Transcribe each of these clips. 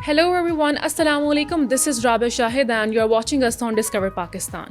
Hello everyone, Assalamu alaikum. This is Rabia Shahid and you are watching us on Discover Pakistan.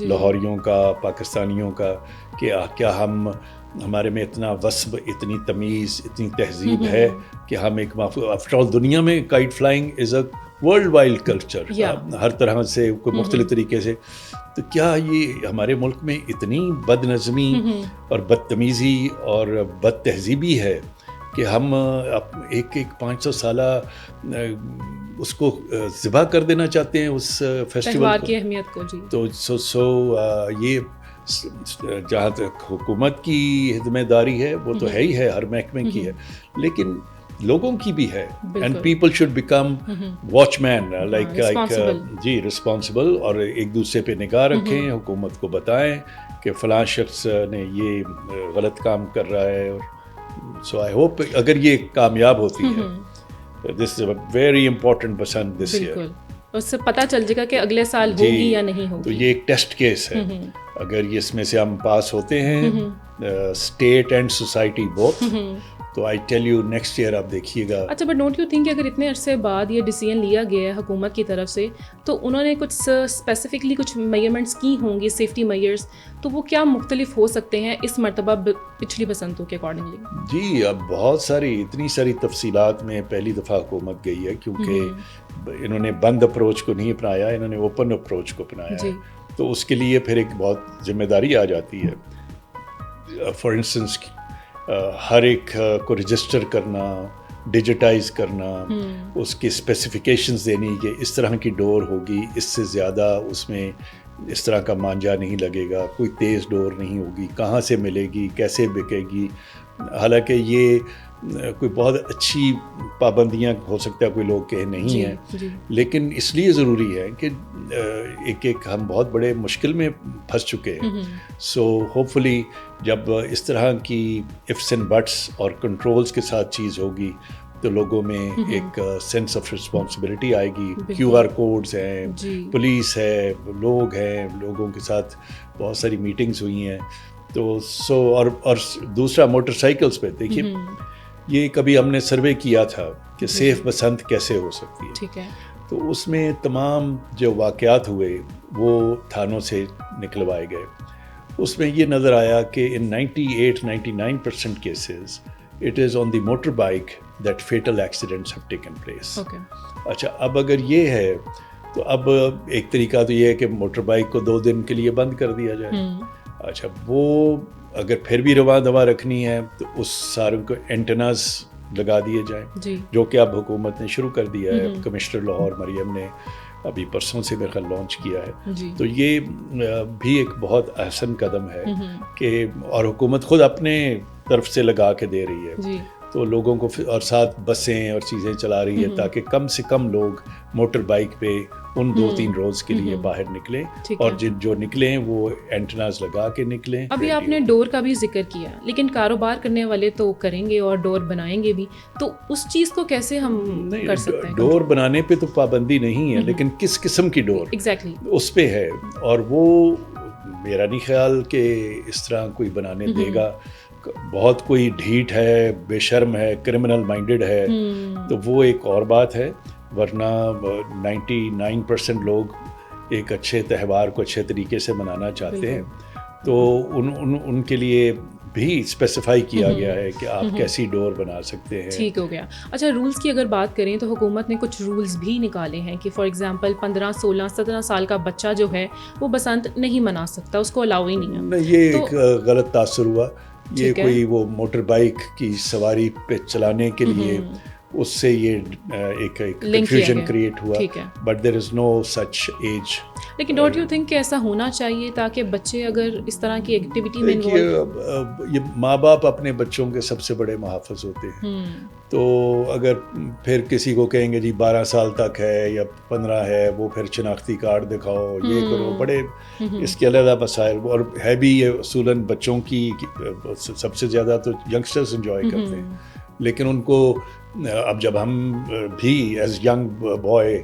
لاہوریوں کا, پاکستانیوں کا, کہ کیا ہمارے میں اتنا وصف, اتنی تمیز, اتنی تہذیب ہے کہ ہم ایک آفٹر آل دنیا میں kite flying is a world wide culture, ہر طرح سے کوئی مختلف طریقے سے. تو کیا یہ ہمارے ملک میں اتنی بد نظمی اور بدتمیزی اور بد تہذیبی ہے کہ ہم ایک 500 سالہ اس کو ذبح کر دینا چاہتے ہیں اس فیسٹیول کی اہمیت کو. جی تو یہ جہاں تک حکومت کی ذمہ داری ہے وہ تو ہے ہی ہے, ہر محکمے کی ہے, لیکن لوگوں کی بھی ہے. And people should become watchman, like جی رسپانسبل, اور ایک دوسرے پہ نگاہ رکھیں, حکومت کو بتائیں کہ فلاں شخص نے یہ غلط کام کر رہا ہے. سو آئی ہوپ اگر یہ کامیاب ہوتی ہے, this is a very important Basant this year, اس سے پتہ چل جائے گا کہ اگلے سال ہوگی یا نہیں ہوگی. تو یہ ایک ٹیسٹ کیس ہے, اگر یہ اس میں سے ہم پاس ہوتے ہیں اسٹیٹ اینڈ سوسائٹی بوتھ, تو I tell you next year آپ دیکھیے گا. اچھا, بٹ ڈونٹ یو تھنک کہ اگر اتنے عرصے بعد یہ ڈیسیژن لیا گیا ہے حکومت کی طرف سے, تو انہوں نے کچھ اسپیسیفکلی کچھ میجرمنٹس کی ہوں گی, سیفٹی میجرس, تو وہ کیا مختلف ہو سکتے ہیں اس مرتبہ پچھلی بسنتوں کے اکارڈنگلی؟ جی, اب بہت ساری اتنی ساری تفصیلات میں پہلی دفعہ حکومت گئی ہے, کیونکہ انہوں نے بند اپروچ کو نہیں اپنایا, انہوں نے اوپن اپروچ کو اپنایا ہے. تو اس کے لیے پھر ایک بہت ذمہ داری آ جاتی ہے. فار انسٹنس ہر ایک کو رجسٹر کرنا, ڈیجیٹائز کرنا, اس کی اسپیسیفکیشنز دینی کہ اس طرح کی ڈور ہوگی, اس سے زیادہ اس میں اس طرح کا مانجا نہیں لگے گا, کوئی تیز ڈور نہیں ہوگی, کہاں سے ملے گی, کیسے بکے گی. حالانکہ یہ کوئی بہت اچھی پابندیاں ہو سکتا ہے کوئی لوگ کہ نہیں ہیں, لیکن اس لیے ضروری ہے کہ ایک ہم بہت بڑے مشکل میں پھنس چکے ہیں. سو ہوپ فلی جب اس طرح کی ifs and buts اور کنٹرولز کے ساتھ چیز ہوگی تو لوگوں میں ایک سینس آف رسپانسبلٹی آئے گی. QR کوڈز ہیں, پولیس ہے, لوگ ہیں, لوگوں کے ساتھ بہت ساری میٹنگز ہوئی ہیں. تو اور دوسرا موٹر سائیکلز پہ دیکھیے, یہ کبھی ہم نے سروے کیا تھا کہ سیف بسنت کیسے ہو سکتی ہے. ٹھیک ہے. تو اس میں تمام جو واقعات ہوئے وہ تھانوں سے نکلوائے گئے. اس میں یہ نظر آیا کہ ان 98-99% cases it is on the motor bike that fatal accidents have taken place. اچھا, اب اگر یہ ہے تو اب ایک طریقہ تو یہ ہے کہ موٹر بائک کو 2 دن کے لیے بند کر دیا جائے. اچھا, وہ اگر پھر بھی رواں دواں رکھنی ہے تو اس ساروں کو اینٹناز لگا دیے جائیں, جو کہ اب حکومت نے شروع کر دیا ہے. کمشنر لاہور مریم نے ابھی پرسوں سے میرے خیال لانچ کیا ہے. تو یہ بھی ایک بہت احسن قدم ہے کہ, اور حکومت خود اپنے طرف سے لگا کے دے رہی ہے. تو لوگوں کو اور ساتھ بسیں اور چیزیں چلا رہی ہے تاکہ کم سے کم لوگ موٹر بائک پہ ان 2-3 روز کے لیے باہر نکلیں, اور جو نکلیں وہ اینٹناز لگا کے نکلیں. ابھی آپ نے ڈور کا بھی ذکر کیا, لیکن کاروبار کرنے والے تو کریں گے اور ڈور بنائیں گے بھی, تو اس چیز کو کیسے ہم کر سکتے ہیں؟ ڈور بنانے پہ تو پابندی نہیں ہے, لیکن کس قسم کی ڈور ایگزیکٹلی اس پہ ہے, اور وہ میرا نہیں خیال کہ اس طرح کوئی بنانے دے گا. بہت کوئی ڈھیٹ ہے, بے شرم ہے, کرمنل مائنڈڈ ہے, تو وہ ایک اور بات ہے. ورنہ 99% لوگ ایک اچھے تہوار کو اچھے طریقے سے منانا چاہتے ہیں. تو ان کے لیے بھی اسپیسیفائی کیا گیا ہے کہ آپ کیسی ڈور بنا سکتے ہیں. ٹھیک ہو گیا. اچھا, رولز کی اگر بات کریں تو حکومت نے کچھ رولز بھی نکالے ہیں کہ فار ایگزامپل 15, 16, 17 سال کا بچہ جو ہے وہ بسنت نہیں منا سکتا, اس کو الاؤ ہی نہیں ہے. یہ ایک غلط تاثر ہوا. یہ کوئی وہ موٹر بائک کی سواری پہ چلانے کے لیے اس سے یہ ایک کنفیوژن کریٹ ہوا, but there is no such age. لیکن ڈونٹ یو تھنک کہ ایسا ہونا چاہیے تاکہ بچے اگر اس طرح کی ایکٹیویٹی میں یہ ماں باپ اپنے بچوں کے سب سے بڑے محافظ ہوتے ہیں. تو اگر پھر کسی کو کہیں گے جی 12 سال تک ہے یا 15 ہے, وہ پھر شناختی کارڈ دکھاؤ, یہ کرو, بڑے اس کے علیحدہ مسائل. اور ہے بھی یہ اصولاً بچوں کی سب سے زیادہ تو ینگسٹرز انجوائے کرتے ہیں, لیکن ان کو اب جب ہم بھی ایز ینگ بوائے,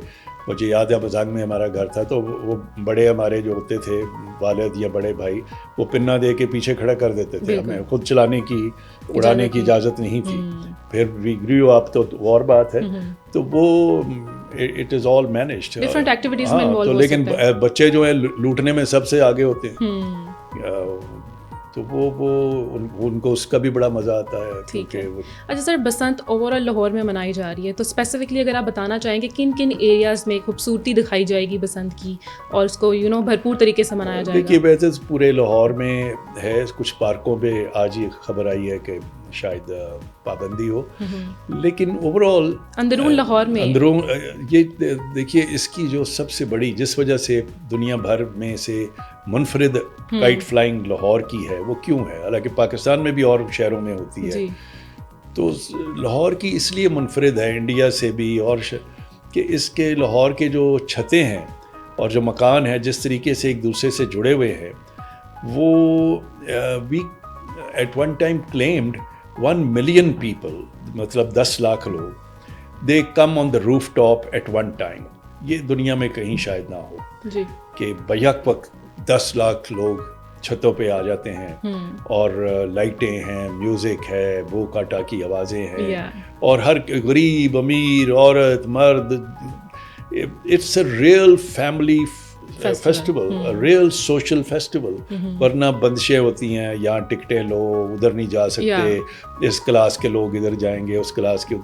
مجھے یاد ہے بزانگ میں ہمارا گھر تھا, تو وہ بڑے ہمارے جو ہوتے تھے والد یا بڑے بھائی, وہ پنا دے کے پیچھے کھڑا کر دیتے تھے. ہمیں خود چلانے کی اڑانے کی اجازت نہیں تھی. پھر وی گریو اپ, تو اور بات ہے. تو وہ it is all managed. Different activities میں تو انوالو ہو لیکن سکتے ہیں. بچے جو ہیں لوٹنے میں سب سے آگے ہوتے ہیں, تو وہ ان کو اس کا بھی بڑا مزہ آتا ہے. ٹھیک ہے. اچھا سر, بسنت اوور آل لاہور میں منائی جا رہی ہے, تو اسپیسیفکلی اگر آپ بتانا چاہیں کہ کن کن ایریاز میں خوبصورتی دکھائی جائے گی بسنت کی, اور اس کو بھرپور طریقے سے منایا جائے گا؟ دیکھیے ویسے پورے لاہور میں ہے, کچھ پارکوں پہ آج یہ خبر آئی ہے کہ شاید پابندی ہو, لیکن اوور آل اندرون لاہور میں یہ دیکھیے اس کی جو سب سے بڑی جس وجہ سے دنیا بھر میں سے منفرد کائٹ فلائنگ لاہور کی ہے, وہ کیوں ہے؟ حالانکہ پاکستان میں بھی اور شہروں میں ہوتی ہے, تو لاہور کی اس لیے منفرد ہے انڈیا سے بھی, اور کہ اس کے لاہور کے جو چھتیں ہیں اور جو مکان ہیں جس طریقے سے ایک دوسرے سے جڑے ہوئے ہیں, وہ we at one time claimed 1 million people, مطلب 10 لاکھ لوگ, they come on the rooftop at one time. یہ دنیا میں کہیں شاید نہ ہو کہ بیک وقت 10 لاکھ لوگ چھتوں پہ آ جاتے ہیں, اور لائٹیں ہیں, میوزک ہے, بو کاٹا کی آوازیں ہیں, اور ہر غریب امیر عورت مرد, it's a real family festival, real social festival. ورنہ بندشیں ہوتی ہیں, یہاں ٹکٹیں لو, ادھر نہیں جا سکتے, اس کلاس کے لوگ ادھر جائیں گے, اس کلاس کے,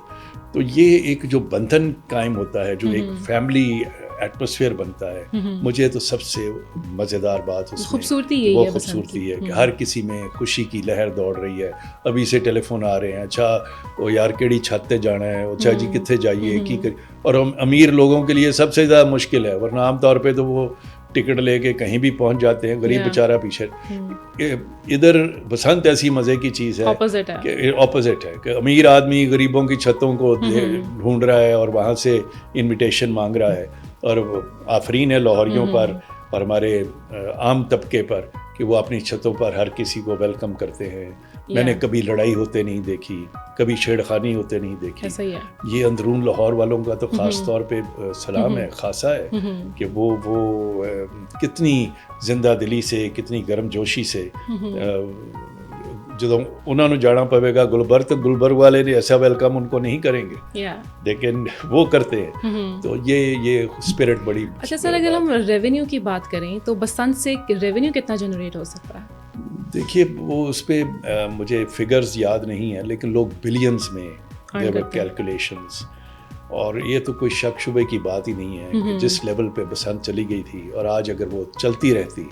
تو یہ ایک جو بندھن قائم ہوتا ہے, جو ایک فیملی ایٹماسفیئر بنتا ہے, مجھے تو سب سے مزیدار بات اس میں وہ خوبصورتی ہے کہ ہر کسی میں خوشی کی لہر دوڑ رہی ہے. ابھی سے ٹیلی فون آ رہے ہیں, اچھا وہ یار کیڑی چھت تے جانا ہے, اچھا جی کتنے جائیے کی کر, اور امیر لوگوں کے لیے سب سے زیادہ مشکل ہے, ورنہ عام طور پہ تو وہ ٹکٹ لے کے کہیں بھی پہنچ جاتے ہیں, غریب بیچارہ پیچھے. ادھر بسنت ایسی مزے کی چیز ہے کہ اپوزٹ ہے کہ امیر آدمی غریبوں کی چھتوں کو ڈھونڈ رہا ہے اور وہاں سے انویٹیشن مانگ رہا ہے, اور آفرین ہے لاہوریوں پر اور ہمارے عام طبقے پر کہ وہ اپنی چھتوں پر ہر کسی کو ویلکم کرتے ہیں. میں نے کبھی لڑائی ہوتے نہیں دیکھی, کبھی چھیڑخانی ہوتے نہیں دیکھی. یہ اندرون لاہور والوں کا تو خاص طور پہ سلام ہے, خاصا ہے کہ وہ کتنی زندہ دلی سے, کتنی گرم جوشی سے, جدوں انہوں نے جانا پڑے گا گلبرگ, تو گلبرگ والے نے ایسا ویلکم ان کو نہیں کریں گے, لیکن وہ کرتے ہیں. تو یہ اسپرٹ بڑی. اچھا سر, اگر ہم ریونیو کی بات کریں تو بسنت سے ریونیو کتنا جنریٹ ہو سکتا ہے؟ دیکھیے وہ اس پہ مجھے فگرز یاد نہیں ہیں, لیکن لوگ بلینز میں کیلکولیشنز, اور یہ تو کوئی شک شبے کی بات ہی نہیں ہے کہ جس لیول پہ بسنت چلی گئی تھی, اور آج اگر وہ چلتی رہتی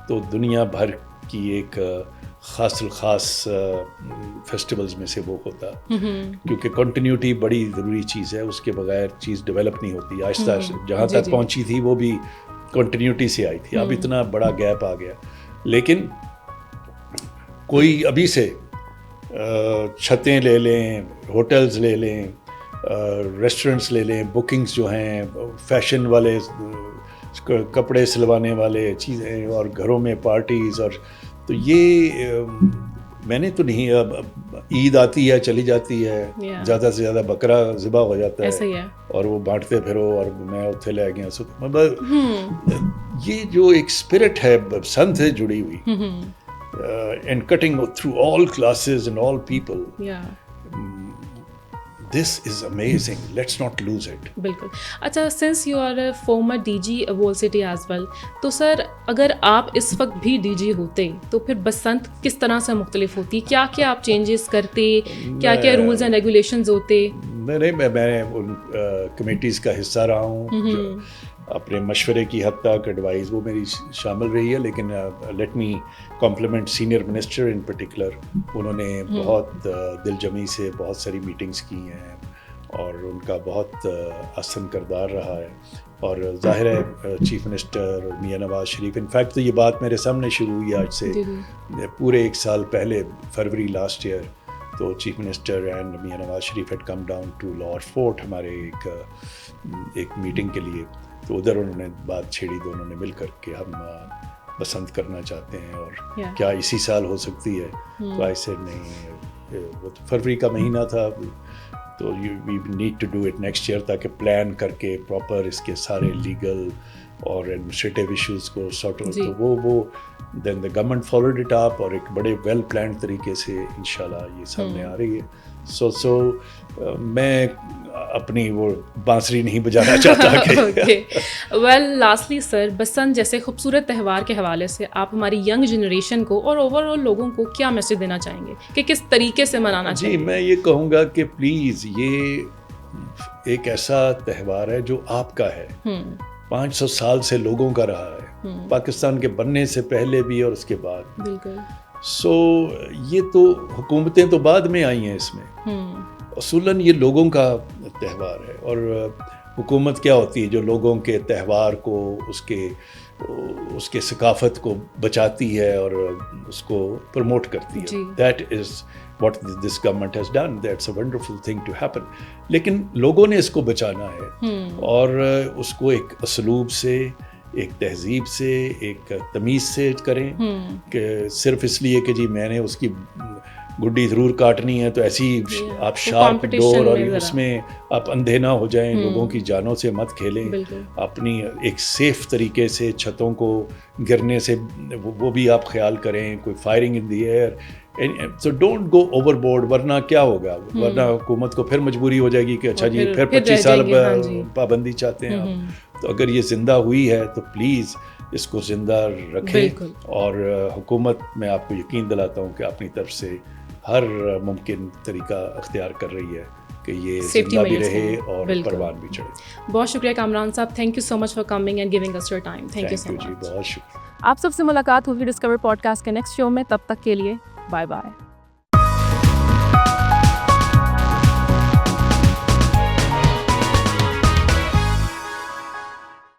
تو دنیا بھر کی ایک خاص الخاص فیسٹیولز میں سے وہ ہوتا, کیونکہ کنٹینیوٹی بڑی ضروری چیز ہے, اس کے بغیر چیز ڈیولپ نہیں ہوتی. آہستہ جہاں تک پہنچی تھی وہ بھی کنٹینیوٹی سے آئی تھی, اب اتنا بڑا گیپ آ گیا. لیکن کوئی ابھی سے چھتیں لے لیں, ہوٹلز لے لیں, ریسٹورنٹس لے لیں, بکنگز جو ہیں, فیشن والے کپڑے سلوانے والے چیزیں, اور گھروں میں پارٹیز, اور تو یہ میں نے تو نہیں, اب عید آتی ہے چلی جاتی ہے, زیادہ سے زیادہ بکرا ذبح ہو جاتا ہے اور وہ بانٹتے پھرو, اور میں اتنے لے گیا. یہ جو ایک اسپرٹ ہے بسنت سے جڑی ہوئی, and cutting through all classes and all people. This is amazing. Let's not lose it. بالکل. اچھا, since you are a former DG Wall City as well, تو سر اگر آپ اس وقت بھی ڈی جی ہوتے تو پھر بسنت کس طرح سے مختلف ہوتی؟ کیا کیا آپ چینجز کرتے, کیا کیا رولز اینڈ ریگولیشنز ہوتے؟ نہیں, میں ان کمیٹیز کا حصہ رہا ہوں, اپنے مشورے کی حد تک ایڈوائز وہ میری شامل رہی ہے. لیکن let me complement senior minister in particular, انہوں نے بہت دل جمی سے بہت ساری میٹنگز کی ہیں, اور ان کا بہت احسن کردار رہا ہے. اور ظاہر ہے چیف منسٹر اور میاں نواز شریف, انفیکٹ تو یہ بات میرے سامنے شروع ہوئی آج سے پورے 1 سال پہلے, فروری لاسٹ ایئر, تو chief minister and Mian Nawaz Sharif head come down to Lahore fort ہمارے ایک میٹنگ کے لیے. تو ادھر انہوں نے بات چھیڑی دونوں نے مل کر کہ ہم بسنت کرنا چاہتے ہیں, اور کیا اسی سال ہو سکتی ہے؟ تو آئی سیڈ نہیں, وہ تو فروری کا مہینہ تھا, تو we need to do it next year, تاکہ پلان کر کے پراپر اس کے سارے لیگل اور ایڈمنسٹریٹو ایشوز کو سارٹ آؤٹ. تو وہ then the government followed it up, اور ایک بڑے ویل پلانڈ طریقے سے انشاءاللہ یہ سامنے آ رہی ہے. سو میں اپنی وہ بانسری نہیں بجانا چاہتا کہ ویل لاسٹلی سر، بسنت جیسے خوبصورت تہوار کے حوالے سے آپ ہماری ینگ جنریشن کو اور اوور آل لوگوں کو کیا میسج دینا چاہیں گے کہ کس طریقے سے منانا چاہیے؟ جی میں یہ کہوں گا کہ پلیز یہ ایک ایسا تہوار ہے جو آپ کا ہے، 500 سال سے لوگوں کا رہا ہے، پاکستان کے بننے سے پہلے بھی اور اس کے بعد۔ بالکل۔ سو یہ تو حکومتیں تو بعد میں آئی ہیں اس میں، اصولاً یہ لوگوں کا تہوار ہے، اور حکومت کیا ہوتی ہے جو لوگوں کے تہوار کو، اس کے ثقافت کو بچاتی ہے اور اس کو پروموٹ کرتی ہے۔ That is what this government has done, that's a wonderful thing to happen. لیکن لوگوں نے اس کو بچانا ہے اور اس کو ایک اسلوب سے، ایک تہذیب سے، ایک تمیز سے کریں، کہ صرف اس لیے کہ جی میں نے اس کی گڈی ضرور کاٹنی ہے تو ایسی آپ شارپ ڈور، اور اس میں آپ اندھے نہ ہو جائیں، لوگوں کی جانوں سے مت کھیلیں، اپنی ایک سیف طریقے سے چھتوں کو گرنے سے وہ بھی آپ خیال کریں، کوئی firing in the air, so don't go overboard, ورنہ کیا ہوگا، ورنہ حکومت کو پھر مجبوری ہو جائے گی کہ اچھا جی پھر 25 سال پابندی چاہتے ہیں آپ۔ تو اگر یہ زندہ ہوئی ہے تو پلیز اس کو زندہ رکھیں، اور حکومت میں آپ کو یقین دلاتا ہوں کہ اپنی طرف سے ہر ممکن طریقہ اختیار کر رہی ہے کہ یہ زندہ بھی رہے اور پروان بھی چڑھے۔ بہت شکریہ Kamran sahab, thank you so much for coming and giving us your time. Thank you so much. بہت شکریہ۔ آپ سب سے ملاقات ہوگی ڈسکور پوڈ کاسٹ کے نیکسٹ شو میں، تب تک کے لیے بائے بائے۔